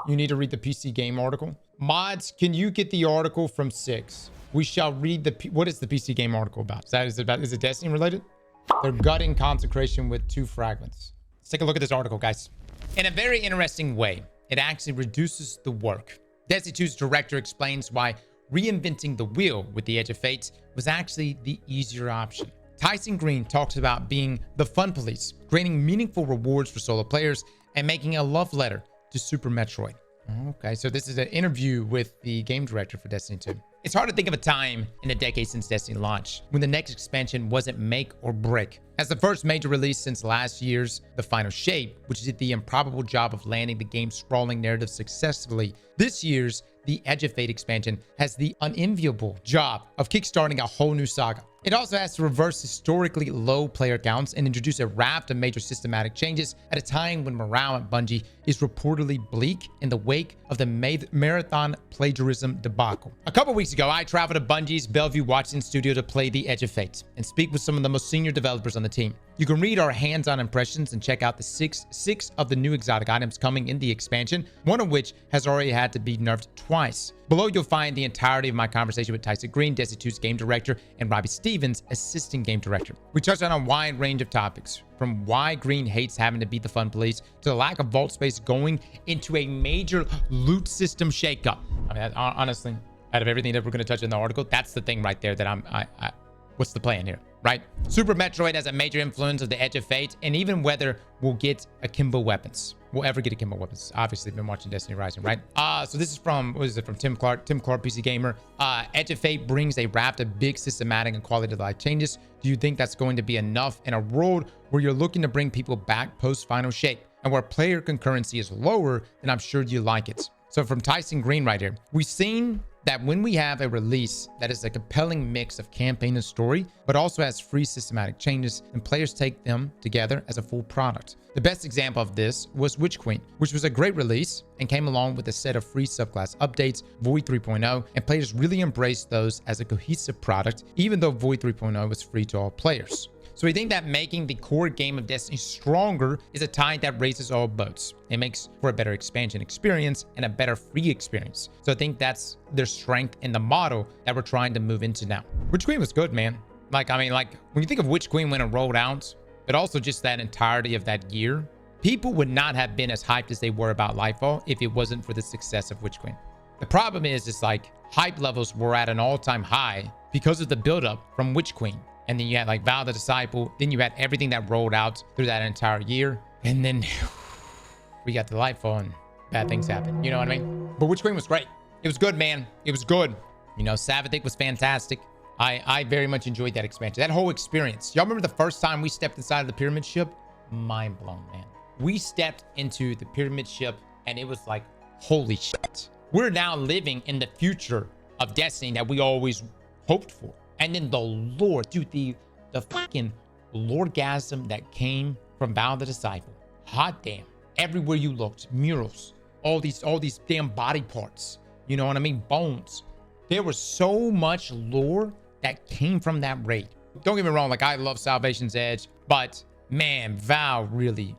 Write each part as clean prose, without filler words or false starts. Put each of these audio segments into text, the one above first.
You need to read the PC game article. Mods, can you get the article from 6? We shall read the... What is the PC game article about? Is it Destiny related? They're gutting consecration with 2 fragments. Let's take a look at this article, guys. In a very interesting way, it actually reduces the work. Destiny 2's director explains why reinventing the wheel with the Edge of Fate was actually the easier option. Tyson Green talks about being the fun police, creating meaningful rewards for solo players, and making a love letter to Super Metroid. Okay, so this is an interview with the game director for Destiny 2. It's hard to think of a time in the decade since Destiny launch when the next expansion wasn't make or break. As the first major release since last year's The Final Shape, which did the improbable job of landing the game's sprawling narrative successfully, this year's The Edge of Fate expansion has the unenviable job of kickstarting a whole new saga. It also has to reverse historically low player counts and introduce a raft of major systematic changes at a time when morale at Bungie is reportedly bleak in the wake of the marathon plagiarism debacle. A couple weeks ago, I traveled to Bungie's Bellevue Washington studio to play The Edge of Fate and speak with some of the most senior developers on the team. You can read our hands-on impressions and check out the six of the new exotic items coming in the expansion, one of which has already had to be nerfed twice. Below, you'll find the entirety of my conversation with Tyson Green, Destiny 2's game director, and Robbie Stevens, assistant game director. We touched on a wide range of topics, from why Green hates having to beat the fun police to the lack of vault space going into a major loot system shakeup. I mean, honestly, out of everything that we're going to touch in the article, that's the thing right there that what's the plan here, right? Super Metroid has a major influence of the Edge of Fate, and even whether we'll get akimbo weapons. We'll ever get akimbo weapons. Obviously, been watching Destiny Rising, right? So this is from, what is it, from Tim Clark, PC Gamer. Edge of Fate brings a raft of big systematic and quality of life changes. Do you think that's going to be enough in a world where you're looking to bring people back post-Final Shape and where player concurrency is lower? Then I'm sure you like it. So from Tyson Green right here, we've seen that when we have a release that is a compelling mix of campaign and story, but also has free systematic changes, and players take them together as a full product. The best example of this was Witch Queen, which was a great release and came along with a set of free subclass updates, Void 3.0, and players really embraced those as a cohesive product, even though Void 3.0 was free to all players. So we think that making the core game of Destiny stronger is a tide that raises all boats. It makes for a better expansion experience and a better free experience. So I think that's their strength in the model that we're trying to move into now. Witch Queen was good, man. Like when you think of Witch Queen when it rolled out, but also just that entirety of that year, people would not have been as hyped as they were about Lightfall if it wasn't for the success of Witch Queen. The problem is like hype levels were at an all-time high because of the buildup from Witch Queen. And then you had like Val the Disciple. Then you had everything that rolled out through that entire year. And then we got the Lightfall and bad things happened. You know what I mean? But Witch Queen was great. It was good, man. It was good. You know, Savithic was fantastic. I very much enjoyed that expansion. That whole experience. Y'all remember the first time we stepped inside of the pyramid ship? Mind blown, man. We stepped into the pyramid ship and it was like, holy shit. We're now living in the future of Destiny that we always hoped for. And then the lore, dude, the fucking lorgasm that came from Val the Disciple. Hot damn. Everywhere you looked, murals, all these damn body parts. You know what I mean? Bones. There was so much lore that came from that raid. Don't get me wrong, like I love Salvation's Edge, but man, Val really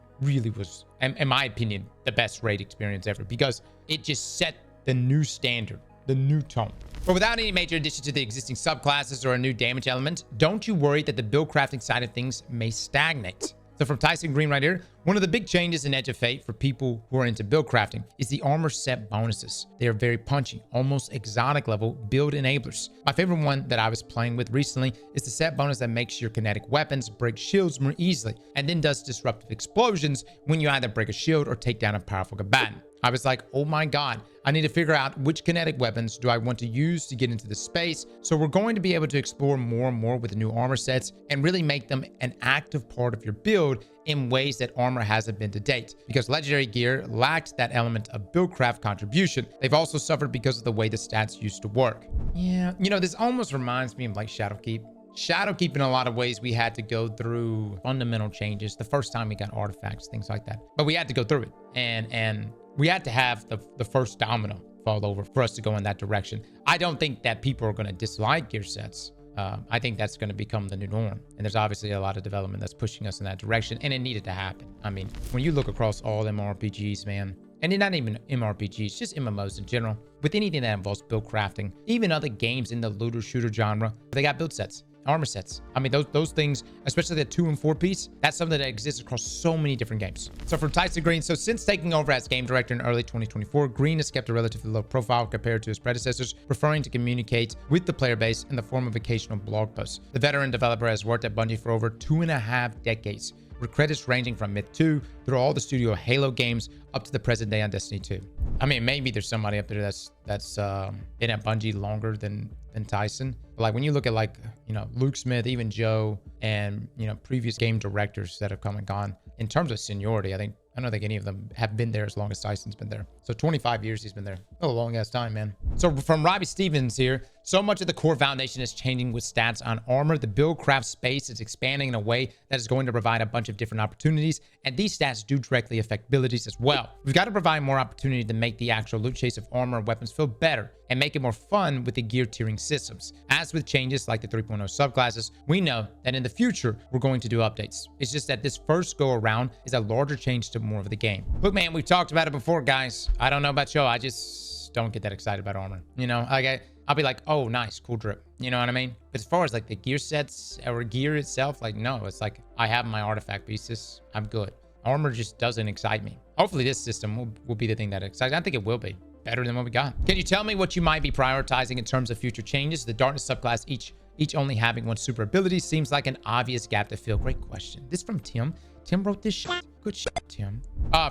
was, in my opinion, the best raid experience ever because it just set the new standard, the new tone. But without any major addition to the existing subclasses or a new damage element, don't you worry that the build crafting side of things may stagnate. So from Tyson Green right here, one of the big changes in Edge of Fate for people who are into build crafting is the armor set bonuses. They are very punchy, almost exotic level build enablers. My favorite one that I was playing with recently is the set bonus that makes your kinetic weapons break shields more easily and then does disruptive explosions when you either break a shield or take down a powerful combatant. I was like, oh my God, I need to figure out which kinetic weapons do I want to use to get into the space. So we're going to be able to explore more and more with the new armor sets and really make them an active part of your build in ways that armor hasn't been to date. Because legendary gear lacked that element of buildcraft contribution. They've also suffered because of the way the stats used to work. Yeah, you know, this almost reminds me of like Shadowkeep. Shadowkeep, in a lot of ways, we had to go through fundamental changes the first time we got artifacts, things like that. But we had to go through it. And we had to have the first domino fall over for us to go in that direction. I don't think that people are going to dislike gear sets. I think that's going to become the new norm. And there's obviously a lot of development that's pushing us in that direction. And it needed to happen. I mean, when you look across all MMORPGs, man, And it's not even MRPGs, just MMOs in general. With anything that involves build crafting, even other games in the looter shooter genre, they got build sets, armor sets. I mean, those things, especially the 2 and 4 piece, that's something that exists across so many different games. So from Tyson Green, so since taking over as game director in early 2024, Green has kept a relatively low profile compared to his predecessors, preferring to communicate with the player base in the form of occasional blog posts. The veteran developer has worked at Bungie for over 2.5 decades, with credits ranging from Myth 2 through all the studio Halo games up to the present day on Destiny 2. I mean, maybe there's somebody up there that's been at Bungie longer than Tyson. But like when you look at like, you know, Luke Smith, even Joe, and, you know, previous game directors that have come and gone, in terms of seniority, I don't think any of them have been there as long as Tyson's been there. So 25 years he's been there. A long ass time, man. So from Robbie Stevens here, so much of the core foundation is changing with stats on armor. The build craft space is expanding in a way that is going to provide a bunch of different opportunities. And these stats do directly affect abilities as well. We've got to provide more opportunity to make the actual loot chase of armor and weapons feel better and make it more fun with the gear tiering systems. As with changes like the 3.0 subclasses, we know that in the future, we're going to do updates. It's just that this first go around is a larger change to more of the game. Look, man, we've talked about it before, guys. I don't know about y'all. I just don't get that excited about armor. You know, like I'll be like, oh, nice, cool drip. You know what I mean? But as far as like the gear sets or gear itself, like, no, it's like I have my artifact pieces. I'm good. Armor just doesn't excite me. Hopefully this system will be the thing that excites. I think it will be better than what we got. Can you tell me what you might be prioritizing in terms of future changes? The Darkness subclass, each only having 1 super ability, seems like an obvious gap to fill. Great question. This from Tim. Tim wrote this shit. Good shit, Tim.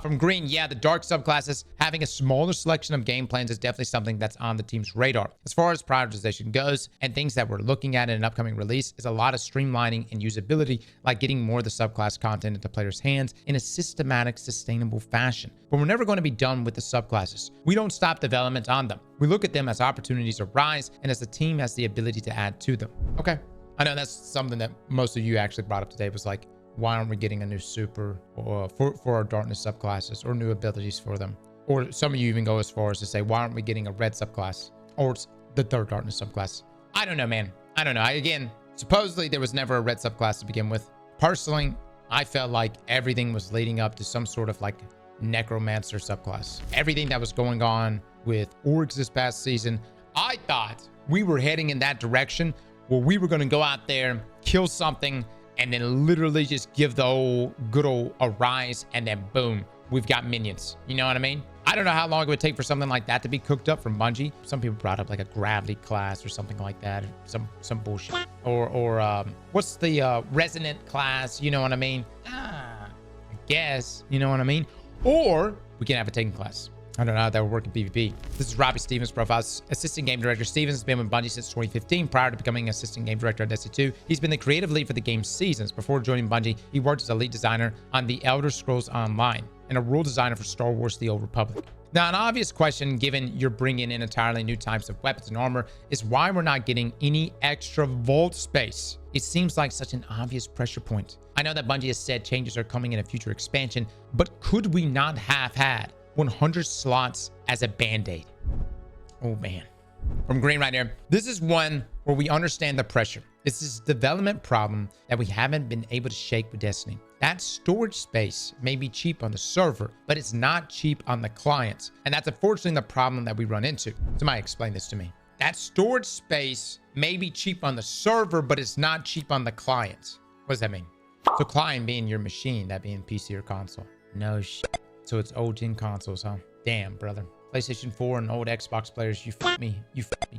From Green, yeah, the dark subclasses having a smaller selection of game plans is definitely something that's on the team's radar. As far as prioritization goes and things that we're looking at in an upcoming release is a lot of streamlining and usability, like getting more of the subclass content into players' hands in a systematic, sustainable fashion. But we're never going to be done with the subclasses. We don't stop development on them. We look at them as opportunities arise and as the team has the ability to add to them. Okay. I know that's something that most of you actually brought up today was like, why aren't we getting a new super or for our darkness subclasses or new abilities for them? Or some of you even go as far as to say, why aren't we getting a red subclass or it's the third darkness subclass? I don't know, man. I don't know. Again, supposedly there was never a red subclass to begin with. Personally, I felt like everything was leading up to some sort of like necromancer subclass. Everything that was going on with orgs this past season, I thought we were heading in that direction where we were going to go out there, kill something, and then literally just give the good old arise, and then boom, we've got minions. You know what I mean? I don't know how long it would take for something like that to be cooked up from Bungie. Some people brought up like a gravity class or something like that, some bullshit. Or what's the resonant class? You know what I mean? I guess, you know what I mean? Or we can have a Taken class. I don't know how that would work in PvP. This is Robbie Stevens' profile. Assistant Game Director Stevens has been with Bungie since 2015. Prior to becoming Assistant Game Director at Destiny 2, he's been the creative lead for the game's seasons. Before joining Bungie, he worked as a lead designer on The Elder Scrolls Online and a rule designer for Star Wars The Old Republic. Now, an obvious question, given you're bringing in entirely new types of weapons and armor, is why we're not getting any extra vault space. It seems like such an obvious pressure point. I know that Bungie has said changes are coming in a future expansion, but could we not have had 100 slots as a band-aid? Oh man. From Green right here. This is one where we understand the pressure. This is a development problem that we haven't been able to shake with Destiny. That storage space may be cheap on the server, but it's not cheap on the clients. And that's unfortunately the problem that we run into. Somebody explain this to me. That storage space may be cheap on the server, but it's not cheap on the clients. What does that mean? So client being your machine, that being PC or console. No shit. So it's old gen consoles, huh? Damn, brother. PlayStation 4 and old Xbox players, you f me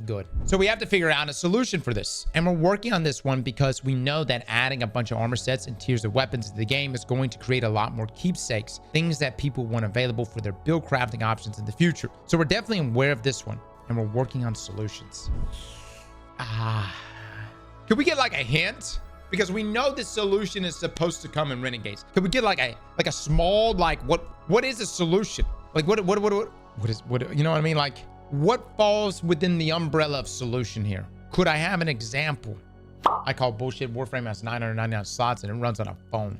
good. So we have to figure out a solution for this. And we're working on this one because we know that adding a bunch of armor sets and tiers of weapons to the game is going to create a lot more keepsakes, things that people want available for their build crafting options in the future. So we're definitely aware of this one and we're working on solutions. Could we get like a hint? Because we know this solution is supposed to come in Renegades. Could we get like a small, like what is a solution? Like what you know what I mean? Like what falls within the umbrella of solution here? Could I have an example? I call bullshit. Warframe has 999 slots and it runs on a phone.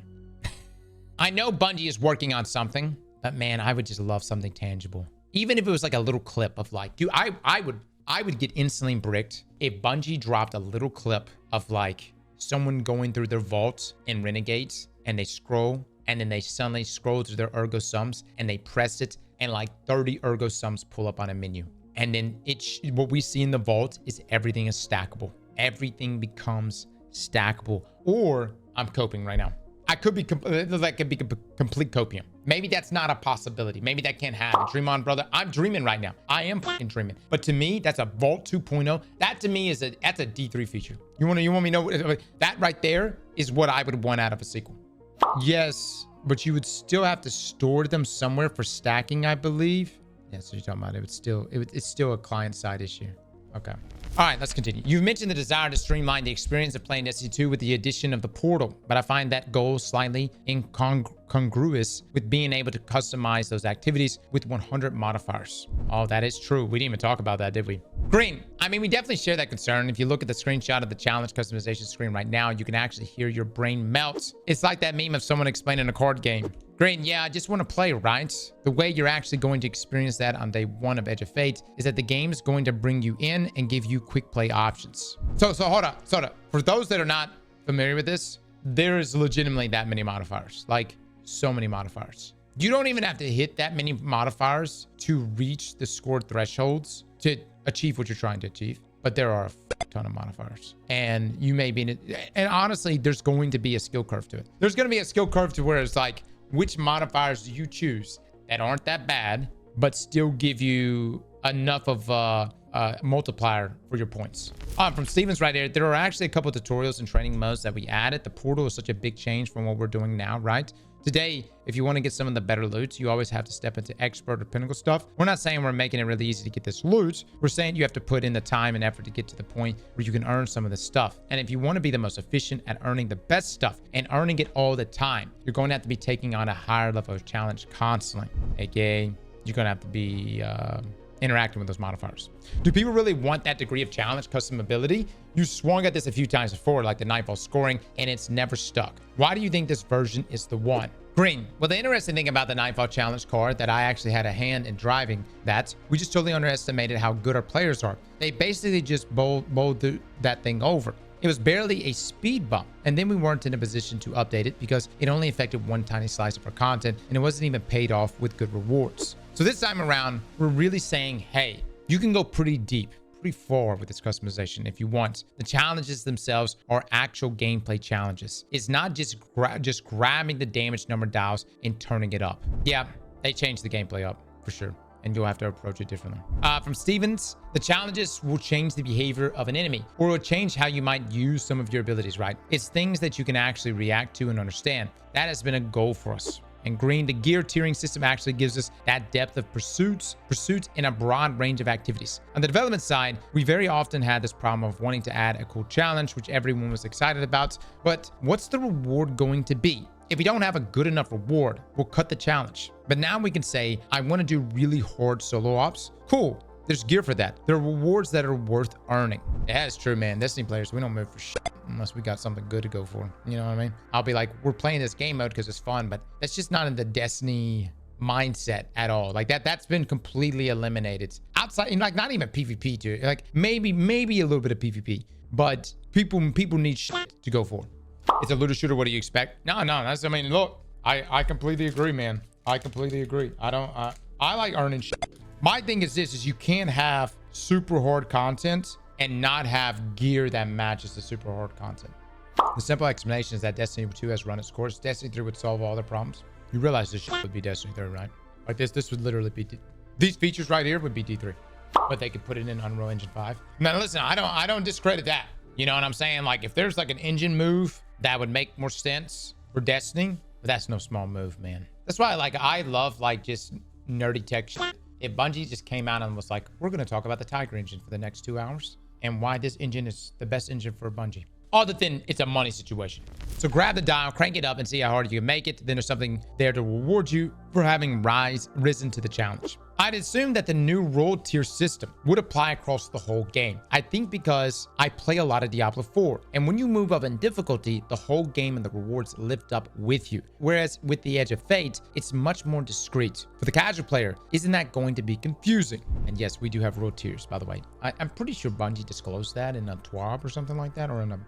I know Bungie is working on something, but man, I would just love something tangible. Even if it was like a little clip of like, dude, I would get instantly bricked if Bungie dropped a little clip of like someone going through their vaults in Renegades and they scroll and then they suddenly scroll through their ergo sums and they press it and like 30 ergo sums pull up on a menu. And then what we see in the vault is everything is stackable. Everything becomes stackable. Or I'm coping right now. That could be complete copium. Maybe that's not a possibility. Maybe that can't happen. Dream on, brother. I'm dreaming right now. I am fucking dreaming. But to me, that's a Vault 2.0. That to me that's a D3 feature. You want me to know that right there is what I would want out of a sequel. Yes, but you would still have to store them somewhere for stacking, I believe. Yeah, so you're talking about it's still a client-side issue. Okay. All right, let's continue. You've mentioned the desire to streamline the experience of playing Destiny 2 with the addition of the portal, but I find that goal slightly incongruous with being able to customize those activities with 100 modifiers. Oh, that is true. We didn't even talk about that, did we? Green. I mean, we definitely share that concern. If you look at the screenshot of the challenge customization screen right now, you can actually hear your brain melt. It's like that meme of someone explaining a card game. Green, yeah, I just want to play, right? The way you're actually going to experience that on day 1 of Edge of Fate is that the game's going to bring you in and give you quick play options. So hold up. For those that are not familiar with this, there is legitimately that many modifiers, like so many modifiers. You don't even have to hit that many modifiers to reach the scored thresholds to achieve what you're trying to achieve. But there are a ton of modifiers, and you may be and honestly, there's going to be a skill curve to it. There's going to be a skill curve to where it's like, which modifiers do you choose that aren't that bad, but still give you enough of a multiplier for your points? From Stevens right there, there are actually a couple of tutorials and training modes that we added. The portal is such a big change from what we're doing now, right? Today, if you want to get some of the better loot, you always have to step into expert or pinnacle stuff. We're not saying we're making it really easy to get this loot. We're saying you have to put in the time and effort to get to the point where you can earn some of this stuff. And if you want to be the most efficient at earning the best stuff and earning it all the time, you're going to have to be taking on a higher level of challenge constantly. AKA, you're going to have to be interacting with those modifiers. Do people really want that degree of challenge customability? You swung at this a few times before, like the Nightfall scoring, and it's never stuck. Why do you think this version is the one? Green. Well, the interesting thing about the Nightfall challenge card that I actually had a hand in driving, that we just totally underestimated how good our players are. They basically just bowled that thing over. It was barely a speed bump, and then we weren't in a position to update it because it only affected one tiny slice of our content, and it wasn't even paid off with good rewards. So this time around, we're really saying, hey, you can go pretty deep, pretty far with this customization if you want. The challenges themselves are actual gameplay challenges. It's not just grabbing the damage number dials and turning it up. Yeah, they changed the gameplay up for sure, and you'll have to approach it differently. From Stevens, the challenges will change the behavior of an enemy, or will change how you might use some of your abilities, right? It's things that you can actually react to and understand. That has been a goal for us. And Green, the gear tiering system actually gives us that depth of pursuits in a broad range of activities. On the development side, we very often had this problem of wanting to add a cool challenge, which everyone was excited about. But what's the reward going to be? If we don't have a good enough reward, we'll cut the challenge. But now we can say, I want to do really hard solo ops. Cool. There's gear for that. There are rewards that are worth earning. Yeah, it's true, man. Destiny players, we don't move for shit unless we got something good to go for. You know what I mean? I'll be like, we're playing this game mode because it's fun, but that's just not in the Destiny mindset at all. Like that's been completely eliminated. Outside, like not even PvP, dude. Like maybe a little bit of PvP, but people need shit to go for. It's a looter shooter. What do you expect? No, that's, I mean, look, I completely agree, man. I completely agree. I like earning shit. My thing is this, is you can't have super hard content and not have gear that matches the super hard content. The simple explanation is that Destiny 2 has run its course. Destiny 3 would solve all their problems. You realize this shit would be Destiny 3, right? Like this would literally be, these features right here would be D3, but they could put it in Unreal Engine 5. Now listen, I don't discredit that. You know what I'm saying? Like if there's like an engine move that would make more sense for Destiny, but that's no small move, man. That's why I love like just nerdy tech shit. If Bungie just came out and was like, we're going to talk about the Tiger engine for the next 2 hours and why this engine is the best engine for Bungie. Other than it's a money situation. So grab the dial, crank it up and see how hard you can make it. Then there's something there to reward you for having risen to the challenge. I'd assume that the new role tier system would apply across the whole game. I think because I play a lot of Diablo 4, and when you move up in difficulty, the whole game and the rewards lift up with you. Whereas with the Edge of Fate, it's much more discreet. For the casual player, isn't that going to be confusing? And yes, we do have role tiers, by the way. I'm pretty sure Bungie disclosed that in a TWAB or something like that, or in a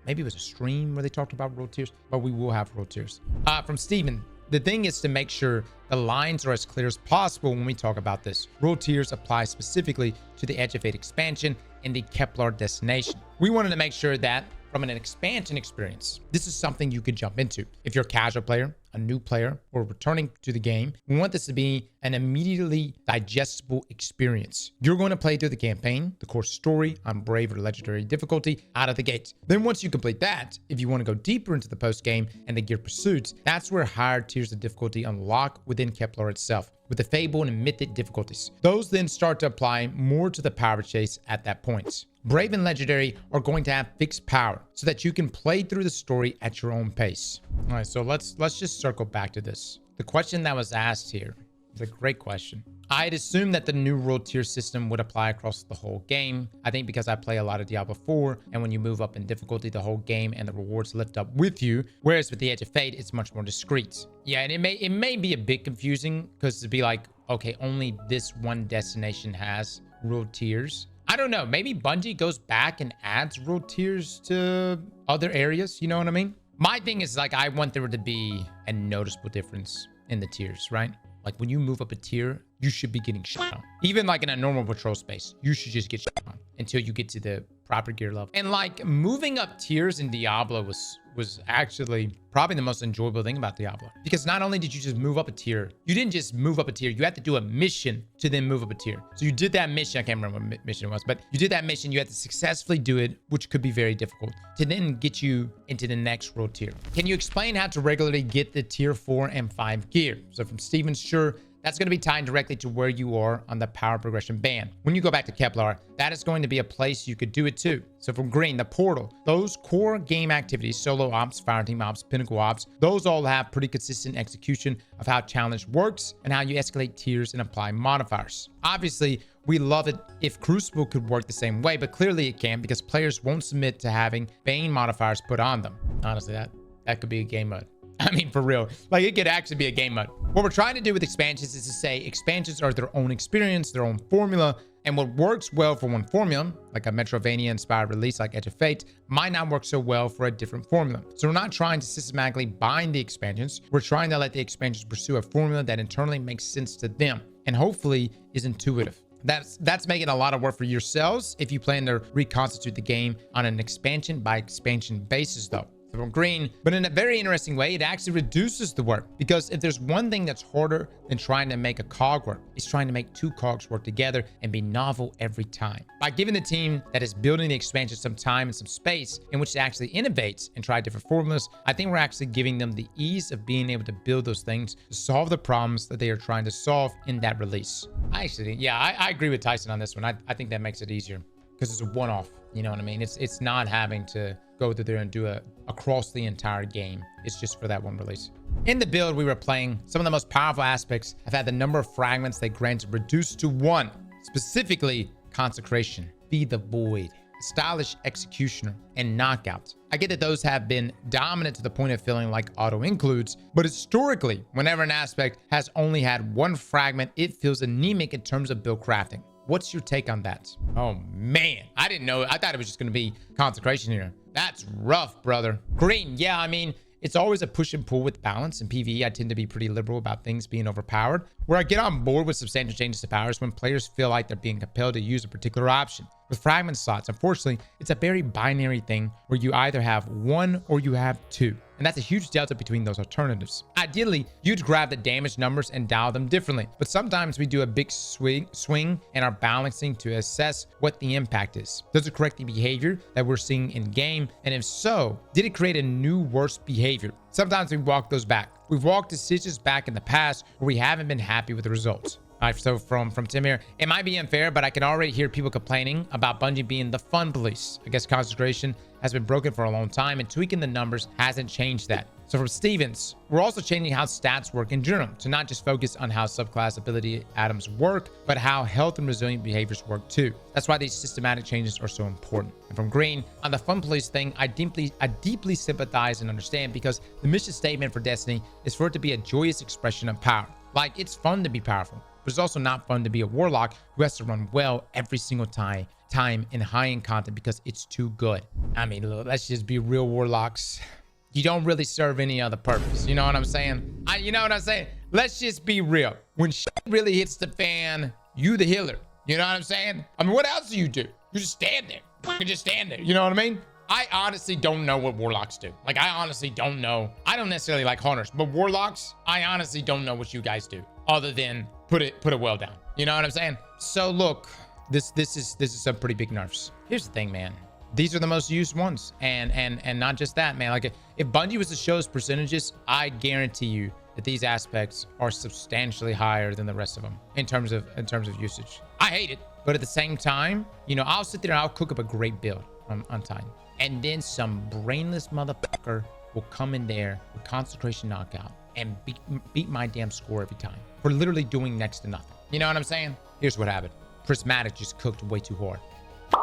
maybe it was a stream where they talked about role tiers, but we will have role tiers. From Steven. The thing is to make sure the lines are as clear as possible when we talk about this. Rule tiers apply specifically to the Edge of Fate expansion and the Kepler destination. We wanted to make sure that from an expansion experience, this is something you could jump into. If you're a casual player, a new player, or returning to the game, we want this to be an immediately digestible experience. You're going to play through the campaign, the core story on Brave or Legendary difficulty out of the gates. Then once you complete that, if you want to go deeper into the post game and the gear pursuits, that's where higher tiers of difficulty unlock within Kepler itself, with the Fable and Mythic difficulties. Those then start to apply more to the power chase at that point. Brave and Legendary are going to have fixed power so that you can play through the story at your own pace. All right, so let's just circle back to this. The question that was asked here is a great question. I'd assume that the new rule tier system would apply across the whole game. I think because I play a lot of Diablo 4, and when you move up in difficulty, the whole game and the rewards lift up with you. Whereas with the Edge of Fate, it's much more discreet. Yeah, and it may be a bit confusing because to be like, okay, only this one destination has rule tiers. I don't know. Maybe Bungie goes back and adds rule tiers to other areas. You know what I mean? My thing is like, I want there to be a noticeable difference in the tiers, right? Like when you move up a tier, you should be getting shot on. Even like in a normal patrol space, you should just get shot on until you get to the proper gear level. And like moving up tiers in Diablo was actually probably the most enjoyable thing about Diablo, because not only did you just move up a tier, you didn't just move up a tier, you had to do a mission to then move up a tier. So you did that mission, I can't remember what mission it was, but you did that mission, you had to successfully do it, which could be very difficult, to then get you into the next role tier. Can you explain how to regularly get the tier 4 and 5 gear? So from Stevens, sure. That's going to be tied directly to where you are on the power progression band. When you go back to Kepler, that is going to be a place you could do it too. So from Green, the portal, those core game activities, solo ops, fireteam ops, pinnacle ops, those all have pretty consistent execution of how challenge works and how you escalate tiers and apply modifiers. Obviously, we love it if Crucible could work the same way, but clearly it can't because players won't submit to having Bane modifiers put on them. Honestly, that could be a game mode. I mean, for real, like it could actually be a game mode. What we're trying to do with expansions is to say expansions are their own experience, their own formula, and what works well for one formula, like a Metroidvania-inspired release like Edge of Fate, might not work so well for a different formula. So we're not trying to systematically bind the expansions. We're trying to let the expansions pursue a formula that internally makes sense to them and hopefully is intuitive. That's making a lot of work for yourselves if you plan to reconstitute the game on an expansion by expansion basis though. From Green, but in a very interesting way, it actually reduces the work, because if there's one thing that's harder than trying to make a cog work, it's trying to make two cogs work together and be novel every time. By giving the team that is building the expansion some time and some space in which to actually innovate and try different formulas, I think we're actually giving them the ease of being able to build those things to solve the problems that they are trying to solve in that release. I agree with Tyson on this one. I think that makes it easier because it's a one-off. You know what I mean? It's not having to go through there and do across the entire game. It's just for that one release. In the build we were playing, some of the most powerful aspects have had the number of fragments they granted reduced to 1. Specifically, Consecration, Feed the Void, Stylish Executioner, and Knockout. I get that those have been dominant to the point of feeling like auto includes, but historically, whenever an aspect has only had 1 fragment, it feels anemic in terms of build crafting. What's your take on that? Oh man, I didn't know. I thought it was just going to be Consecration here. That's rough, brother. Green, yeah, I mean, it's always a push and pull with balance. In PvE, I tend to be pretty liberal about things being overpowered. Where I get on board with substantial changes to powers when players feel like they're being compelled to use a particular option. With fragment slots, unfortunately, it's a very binary thing where you either have 1 or you have 2. And that's a huge delta between those alternatives. Ideally, you'd grab the damage numbers and dial them differently. But sometimes we do a big swing and are balancing to assess what the impact is. Does it correct the behavior that we're seeing in game? And if so, did it create a new worse behavior? Sometimes we walk those back. We've walked decisions back in the past where we haven't been happy with the results. All right, so from Tim here, it might be unfair, but I can already hear people complaining about Bungie being the fun police. I guess Consecration has been broken for a long time and tweaking the numbers hasn't changed that. So from Stevens, we're also changing how stats work in general to not just focus on how subclass ability atoms work, but how health and resilient behaviors work too. That's why these systematic changes are so important. And from Green, on the fun police thing, I deeply sympathize and understand, because the mission statement for Destiny is for it to be a joyous expression of power. Like, it's fun to be powerful, but it's also not fun to be a warlock who has to run well every single time in high-end content because it's too good. I mean, let's just be real warlocks. you don't really serve any other purpose. You know what I'm saying? You know what I'm saying? Let's just be real. When shit really hits the fan, you the healer. You know what I'm saying? I mean, what else do? You just stand there. You just stand there. You know what I mean? I honestly don't know what warlocks do. Like, I honestly don't know. I don't necessarily like hunters, but warlocks, I honestly don't know what you guys do other than put a well down. You know what I'm saying? So look, this is some pretty big nerfs. Here's the thing, man. These are the most used ones, and not just that, man. Like, if Bungie was to show us percentages, I guarantee you that these aspects are substantially higher than the rest of them in terms of usage. I hate it, but at the same time, you know, I'll sit there and I'll cook up a great build on Titan, and then some brainless motherfucker will come in there with concentration knockout and beat my damn score every time for literally doing next to nothing. You know what I'm saying? Here's what happened. Prismatic just cooked way too hard.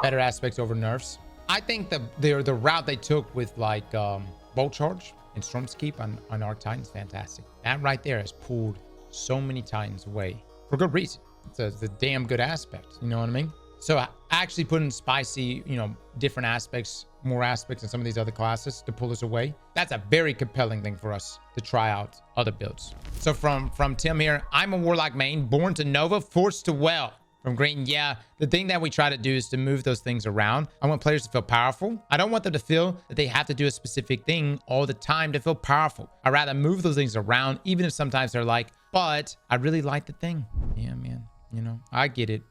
Better aspects over nerfs. I think the route they took with like Bolt Charge and Storm's Keep on our Titans, fantastic. That right there has pulled so many Titans away for good reason. It's a damn good aspect. You know what I mean? So actually putting spicy, you know, different aspects, more aspects in some of these other classes to pull us away. That's a very compelling thing for us to try out other builds. So from Tim here, I'm a Warlock main, born to Nova, forced to well. From Green, yeah, the thing that we try to do is to move those things around. I want players to feel powerful. I don't want them to feel that they have to do a specific thing all the time to feel powerful. I'd rather move those things around, even if sometimes they're like, but I really like the thing. Yeah, man, you know, I get it.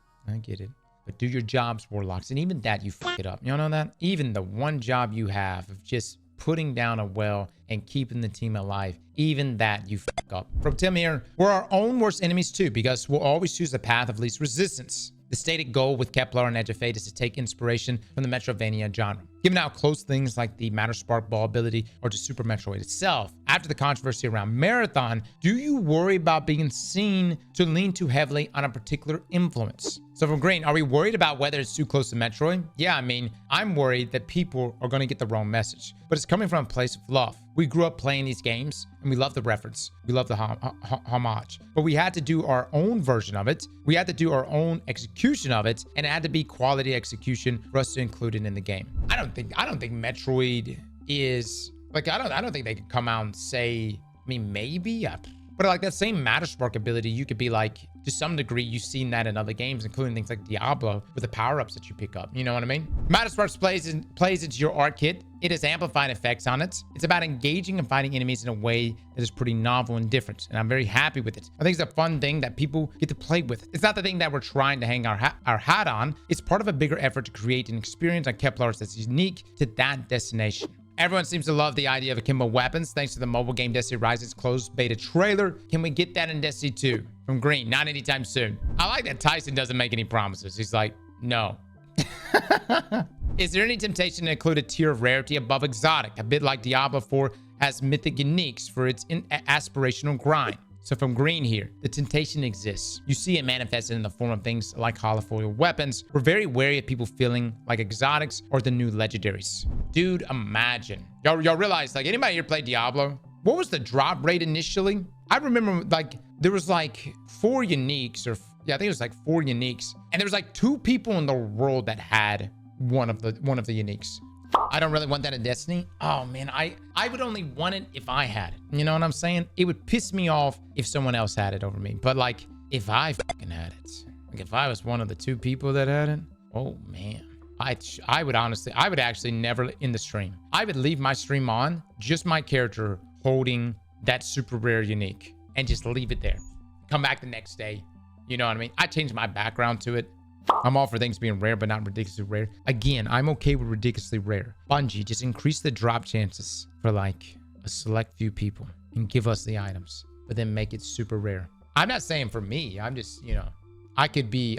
But do your jobs, Warlocks. And even that, you fuck it up. You know that? Even the one job you have of just putting down a well and keeping the team alive, even that you fuck up. From Tim here, we're our own worst enemies too, because we'll always choose the path of least resistance. The stated goal with Kepler and Edge of Fate is to take inspiration from the Metroidvania genre, given how close things like the Matter Spark Ball ability are to Super Metroid itself. After the controversy around Marathon, do you worry about being seen to lean too heavily on a particular influence? So from Green, are we worried about whether it's too close to Metroid? Yeah, I mean, I'm worried that people are going to get the wrong message, but it's coming from a place of love. We grew up playing these games and we love the reference. We love the homage, but we had to do our own version of it. We had to do our own execution of it, and it had to be quality execution for us to include it in the game. I don't think Metroid is like, I don't think they could come out and say, I mean, maybe, but like that same Matter Spark ability, you could be like, to some degree, you've seen that in other games, including things like Diablo with the power-ups that you pick up. You know what I mean? Matter Spark plays into your art kit. It has amplified effects on it. It's about engaging and fighting enemies in a way that is pretty novel and different, and I'm very happy with it. I think it's a fun thing that people get to play with. It's not the thing that we're trying to hang our hat on. It's part of a bigger effort to create an experience on Kepler that's unique to that destination. Everyone seems to love the idea of akimbo weapons thanks to the mobile game Destiny Rises closed beta trailer. Can we get that in Destiny 2? From Green, not anytime soon. I like that Tyson doesn't make any promises. He's like, no. Is there any temptation to include a tier of rarity above exotic? A bit like Diablo 4 has mythic uniques for its aspirational grind. So from Green here, the temptation exists. You see it manifested in the form of things like holofoil weapons. We're very wary of people feeling like exotics or the new legendaries. Dude, imagine. Y'all realize, like, anybody here play Diablo? What was the drop rate initially? I remember, like, there was like 4 uniques, or yeah, I think it was like 4 uniques. And there was like 2 people in the world that had one of the uniques. I don't really want that in Destiny. Oh man, I would only want it if I had it. You know what I'm saying? It would piss me off if someone else had it over me. But like, if I fucking had it, like if I was one of the 2 people that had it, oh man, I would actually never in the stream. I would leave my stream on, just my character holding that super rare unique, and just leave it there. Come back the next day. You know what I mean? I changed my background to it. I'm all for things being rare, but not ridiculously rare. Again, I'm okay with ridiculously rare. Bungie, just increase the drop chances for like a select few people and give us the items, but then make it super rare. I'm not saying for me. I'm just, you know, I could be,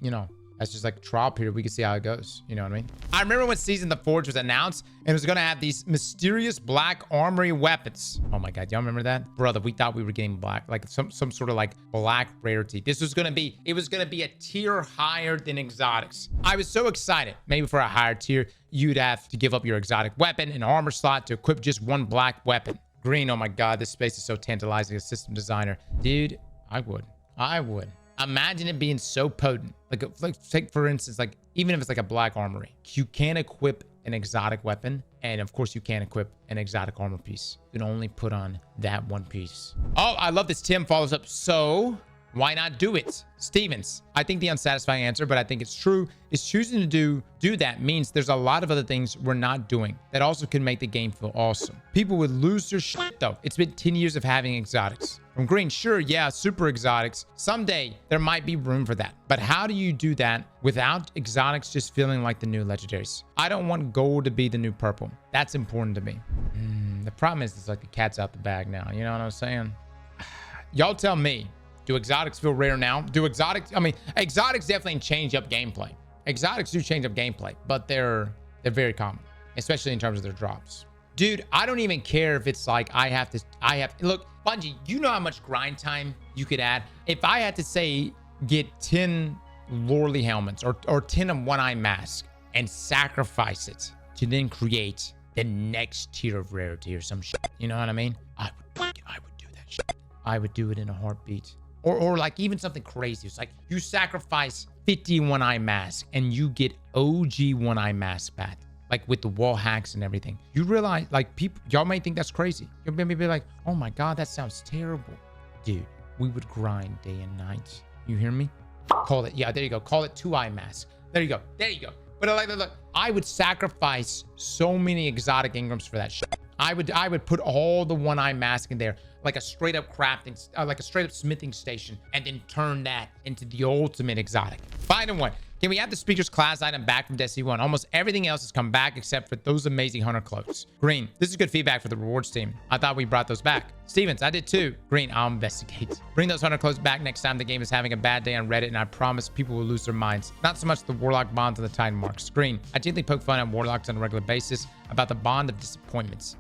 you know, that's just like a trial period. We can see how it goes. You know what I mean? I remember when Season the Forge was announced and it was going to have these mysterious black armory weapons. Oh my God. Y'all remember that? Brother, we thought we were getting black, like some sort of like black rarity. This was going to be, it was going to be a tier higher than exotics. I was so excited. Maybe for a higher tier, you'd have to give up your exotic weapon and armor slot to equip just one black weapon. Green, oh my God, this space is so tantalizing as a system designer. Dude, I would. Imagine it being so potent. Like take for instance, like even if it's like a black armory, you can't equip an exotic weapon. And of course, you can't equip an exotic armor piece. You can only put on that one piece. Oh, I love this. Tim follows up. So why not do it? Stevens, I think the unsatisfying answer, but I think it's true, is choosing to do that means there's a lot of other things we're not doing that also can make the game feel awesome. People would lose their shit though. It's been 10 years of having exotics. From Green, sure, yeah, super exotics. Someday there might be room for that. But how do you do that without exotics just feeling like the new legendaries? I don't want gold to be the new purple. That's important to me. The problem is it's like the cat's out the bag now. You know what I'm saying? Y'all tell me. Do exotics feel rare now? Do exotics, I mean, exotics definitely change up gameplay. Exotics do change up gameplay, but they're very common, especially in terms of their drops. Dude, I don't even care if it's like look, Bungie, you know how much grind time you could add? If I had to say, get 10 Loreley helmets or 10 of one-eye mask and sacrifice it to then create the next tier of rarity or some shit, you know what I mean? I would do that shit. I would do it in a heartbeat. Or like even something crazy. It's like you sacrifice 50 one-eye mask and you get OG one-eye mask back. Like with the wall hacks and everything. You realize, like, people, y'all may think that's crazy. You'll maybe be like, oh my God, that sounds terrible. Dude, we would grind day and night. You hear me? Call it, yeah, there you go. Call it 2-eye mask. There you go. There you go. But like, look, I would sacrifice so many exotic Ingrams for that shit. I would put all the one-eye mask in there, like a straight up crafting, like a straight up smithing station, and then turn that into the ultimate exotic. Final one. Can we have the speaker's class item back from Destiny 1? Almost everything else has come back except for those amazing hunter cloaks. Green, this is good feedback for the rewards team. I thought we brought those back. Stevens, I did too. Green, I'll investigate. Bring those hunter cloaks back next time the game is having a bad day on Reddit, and I promise people will lose their minds. Not so much the Warlock bonds and the Titan marks. Green, I gently poke fun at Warlocks on a regular basis about the bond of disappointments.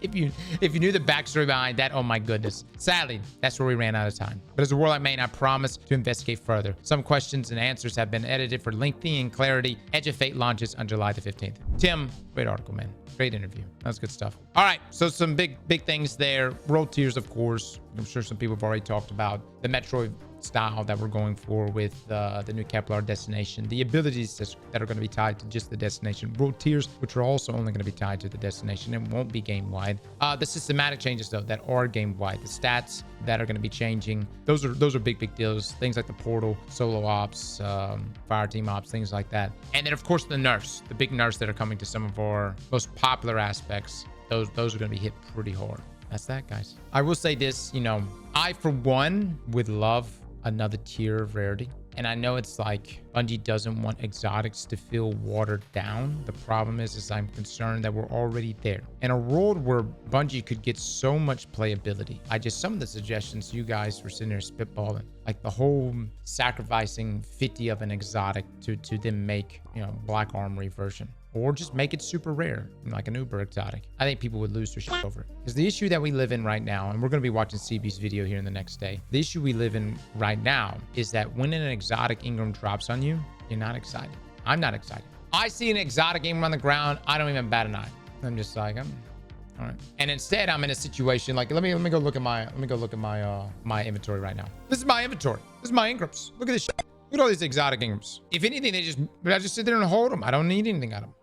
If you knew the backstory behind that, oh my goodness. Sadly, that's where we ran out of time. But as a Warlock main, I promise to investigate further. Some questions and answers have been edited for length and clarity. Edge of Fate launches on July the 15th. Tim, great article, man. Great interview. That's good stuff. All right, so some big things there. World tiers, of course. I'm sure some people have already talked about the Metroid style that we're going for with the new Kepler destination, the abilities that are going to be tied to just the destination, world tiers, which are also only going to be tied to the destination and won't be game wide. The systematic changes though that are game wide, the stats that are going to be changing, those are big deals. Things like the portal, solo ops, fire team ops, things like that. And then of course the nerfs, the big nerfs that are coming to some of our most popular aspects. Those are going to be hit pretty hard. That's that, guys. I will say this, you know, I for one would love another tier of rarity. And I know it's like Bungie doesn't want exotics to feel watered down. The problem is I'm concerned that we're already there. In a world where Bungie could get so much playability, some of the suggestions you guys were sitting there spitballing, like the whole sacrificing 50 of an exotic to then make, you know, Black Armory version. Or just make it super rare, like an uber exotic. I think people would lose their shit over it. Because the issue that we live in right now, and we're going to be watching CB's video here in the next day. The issue we live in right now is that when an exotic Ingram drops on you, you're not excited. I'm not excited. I see an exotic Ingram on the ground, I don't even bat an eye. I'm just like, all right. And instead, I'm in a situation like, let me go look at my my inventory right now. This is my inventory. This is my Ingrams. Look at this shit. Look at all these exotic Ingrams. If anything, I just sit there and hold them. I don't need anything out of them.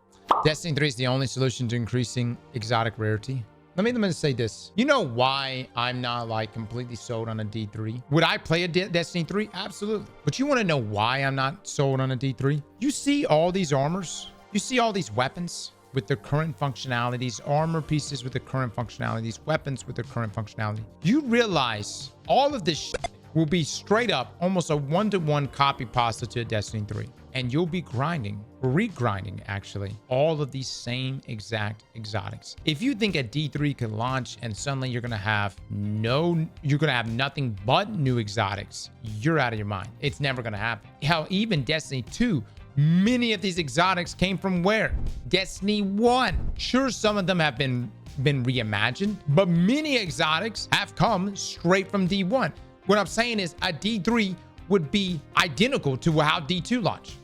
Destiny 3 is the only solution to increasing exotic rarity. Let me say this. You know why I'm not like completely sold on a D3? Would I play a Destiny 3? Absolutely. But you want to know why I'm not sold on a D3? You see all these armors? You see all these weapons with their current functionalities, armor pieces with their current functionalities, weapons with their current functionality. You realize all of this shit will be straight up almost a one-to-one copy pasta to a Destiny 3. And you'll be grinding, re-grinding actually, all of these same exact exotics. If you think a D3 could launch and suddenly you're gonna have nothing but new exotics, you're out of your mind. It's never gonna happen. Hell, even Destiny 2, many of these exotics came from where? Destiny 1. Sure, some of them have been reimagined, but many exotics have come straight from D1. What I'm saying is a D3 would be identical to how D2 launched.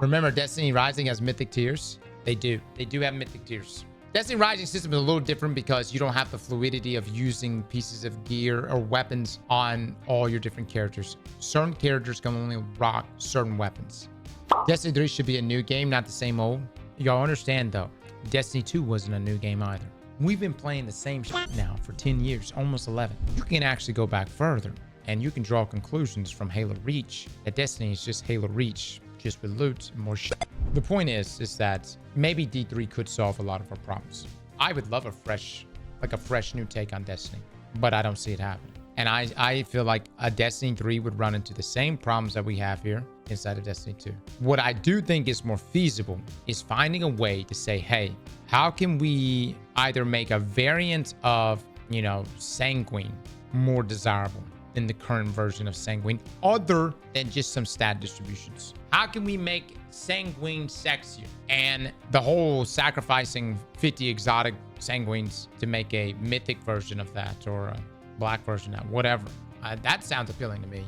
Remember, Destiny Rising has mythic tiers? They do. They do have mythic tiers. Destiny Rising system is a little different because you don't have the fluidity of using pieces of gear or weapons on all your different characters. Certain characters can only rock certain weapons. Destiny 3 should be a new game, not the same old. y'all understand though, Destiny 2 wasn't a new game either. We've been playing the same shit now for 10 years, almost 11. You can actually go back further and you can draw conclusions from Halo Reach that Destiny is just Halo Reach, just with loot and more shit. The point is that maybe D3 could solve a lot of our problems. I would love a fresh new take on Destiny, but I don't see it happening. And I feel like a Destiny 3 would run into the same problems that we have here inside of Destiny 2. What I do think is more feasible is finding a way to say, hey, how can we either make a variant of, you know, Sanguine more desirable than the current version of Sanguine, other than just some stat distributions? How can we make Sanguine sexier? And the whole sacrificing 50 exotic Sanguines to make a mythic version of that, or a black version of that, whatever. That sounds appealing to me.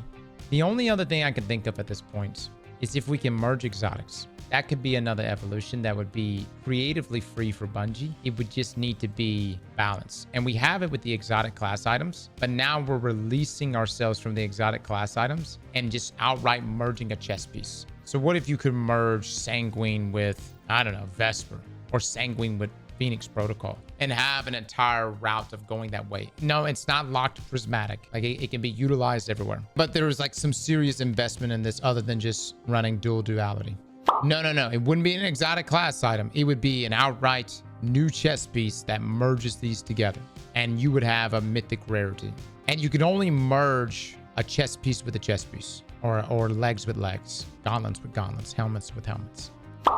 The only other thing I can think of at this point is if we can merge exotics. That could be another evolution that would be creatively free for Bungie. It would just need to be balanced. And we have it with the exotic class items, but now we're releasing ourselves from the exotic class items and just outright merging a chess piece. So what if you could merge Sanguine with, I don't know, Vesper, or Sanguine with Phoenix Protocol, and have an entire route of going that way? No, it's not locked to Prismatic. Like it can be utilized everywhere. But there's like some serious investment in this other than just running dual duality. No. It wouldn't be an exotic class item. It would be an outright new chess piece that merges these together. And you would have a mythic rarity. And you could only merge a chess piece with a chess piece. Or legs with legs. Gauntlets with gauntlets. Helmets with helmets.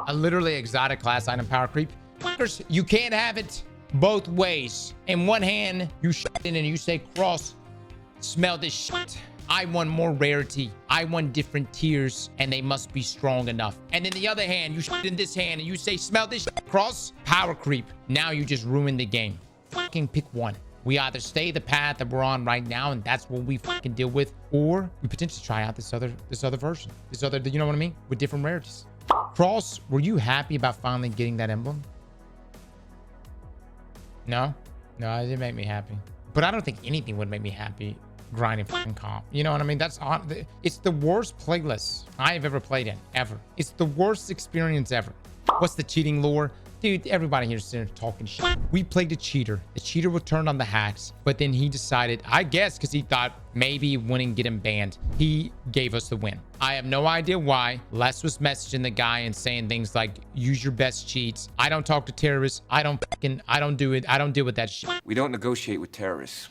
A literally exotic class item power creep. You can't have it both ways. In one hand, you shit in and you say, Cross, smell this shit. I want more rarity. I want different tiers, and they must be strong enough. And in the other hand, you shit in this hand and you say, smell this shit. Cross, power creep. Now you just ruined the game. Fucking pick one. We either stay the path that we're on right now, and that's what we fucking deal with, or we potentially try out this other version. This other, you know what I mean? With different rarities. Cross, were you happy about finally getting that emblem? No, it didn't make me happy. But I don't think anything would make me happy grinding fucking comp. You know what I mean? It's the worst playlist I've ever played in, ever. It's the worst experience ever. What's the cheating lore? Dude, everybody here's sitting here talking shit. We played a cheater. The cheater would turn on the hacks, but then he decided, I guess because he thought maybe wouldn't get him banned, he gave us the win. I have no idea why. Les was messaging the guy and saying things like, use your best cheats. I don't talk to terrorists. I don't do it. I don't deal with that shit. We don't negotiate with terrorists.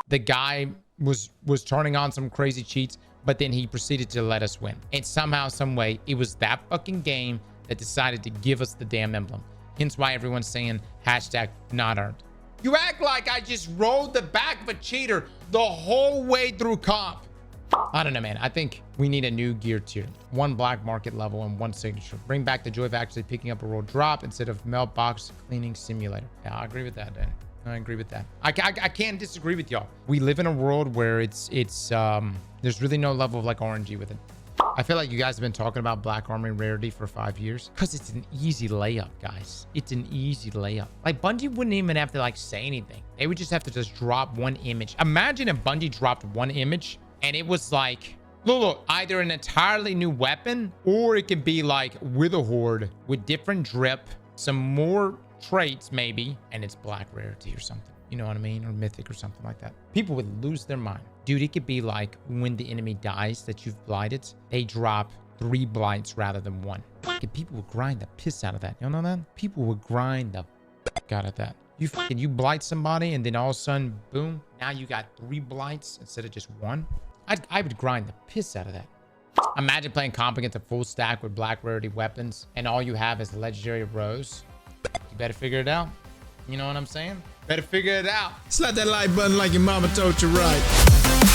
The guy was turning on some crazy cheats, but then he proceeded to let us win. And somehow, some way, it was that fucking game that decided to give us the damn emblem. Hence why everyone's saying hashtag not earned. You act like I just rode the back of a cheater the whole way through comp. I don't know, man. I think we need a new gear tier. One black market level and one signature. Bring back the joy of actually picking up a roll drop instead of mailbox cleaning simulator. Yeah, I agree with that, Dan. I agree with that. I can't disagree with y'all. We live in a world where there's really no level of like RNG with it. I feel like you guys have been talking about Black Armory rarity for 5 years because it's an easy layup, guys. It's an easy layup. Like Bungie wouldn't even have to like say anything. They would just have to just drop one image. Imagine if Bungie dropped one image and it was like, look, either an entirely new weapon or it could be like with a horde with different drip, some more traits maybe, and it's black rarity or something. You know what I mean? Or mythic or something like that. People would lose their mind. Dude, it could be like when the enemy dies that you've blighted, they drop 3 blights rather than 1. People would grind the piss out of that. You know that? People would grind the fuck out of that. You blight somebody and then all of a sudden, boom, now you got 3 blights instead of just 1. I would grind the piss out of that. Imagine playing comp against a full stack with black rarity weapons and all you have is legendary rose. You better figure it out. You know what I'm saying? Better figure it out. Slap that like button like your mama told you right.